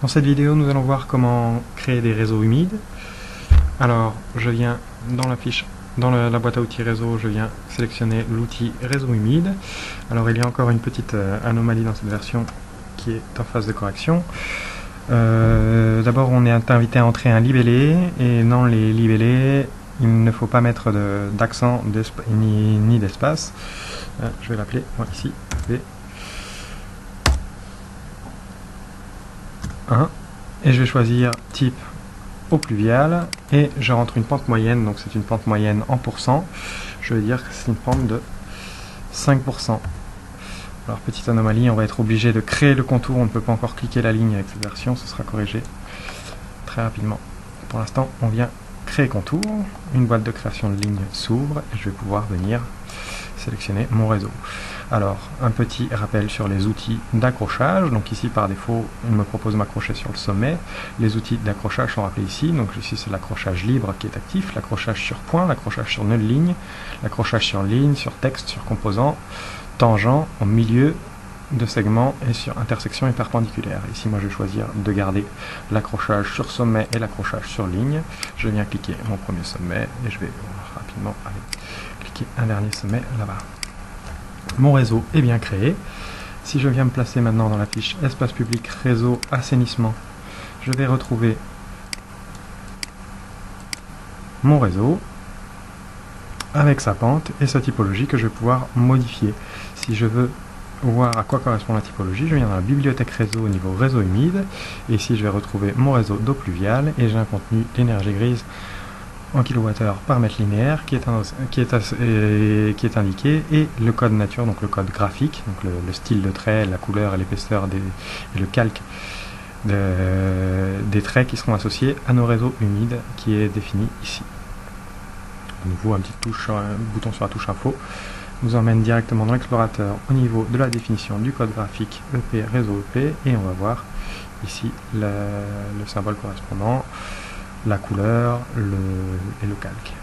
Dans cette vidéo, nous allons voir comment créer des réseaux humides. Alors, je viens dans la fiche, dans la boîte à outils réseau, je viens sélectionner l'outil réseau humide. Alors, il y a encore une petite anomalie dans cette version qui est en phase de correction. D'abord, on est invité à entrer un libellé, et dans les libellés, il ne faut pas mettre d'accent ni d'espace. Je vais l'appeler, moi ici, V1, et je vais choisir type au pluvial, et je rentre une pente moyenne, donc c'est une pente moyenne en pourcent. Je vais dire que c'est une pente de 5%. Alors, petite anomalie, on va être obligé de créer le contour, on ne peut pas encore cliquer la ligne avec cette version, ce sera corrigé très rapidement. Pour l'instant, on vient créer contour, une boîte de création de ligne s'ouvre, et je vais pouvoir venir sélectionner mon réseau. Alors, un petit rappel sur les outils d'accrochage. Donc ici, par défaut, il me propose de m'accrocher sur le sommet. Les outils d'accrochage sont rappelés ici. Donc ici, c'est l'accrochage libre qui est actif, l'accrochage sur point, l'accrochage sur nulle ligne, l'accrochage sur ligne, sur texte, sur composant, tangent, au milieu de segment et sur intersection et perpendiculaire. Ici, moi, je vais choisir de garder l'accrochage sur sommet et l'accrochage sur ligne. Je viens cliquer mon premier sommet et je vais rapidement aller cliquer un dernier sommet là-bas. Mon réseau est bien créé. Si je viens me placer maintenant dans la fiche espace public, réseau, assainissement, je vais retrouver mon réseau avec sa pente et sa typologie que je vais pouvoir modifier. Si je veux voir à quoi correspond la typologie, je viens dans la bibliothèque réseau au niveau réseau humide, et ici je vais retrouver mon réseau d'eau pluviale, et j'ai un contenu d'énergie grise en kWh par mètre linéaire qui est indiqué, et le code nature, donc le code graphique, donc le style de trait, la couleur et l'épaisseur et le calque des traits qui seront associés à nos réseaux humides, qui est défini ici. De nouveau, un bouton sur la touche info nous emmène directement dans l'explorateur au niveau de la définition du code graphique EP réseau EP, et on va voir ici le symbole correspondant, la couleur et le calque.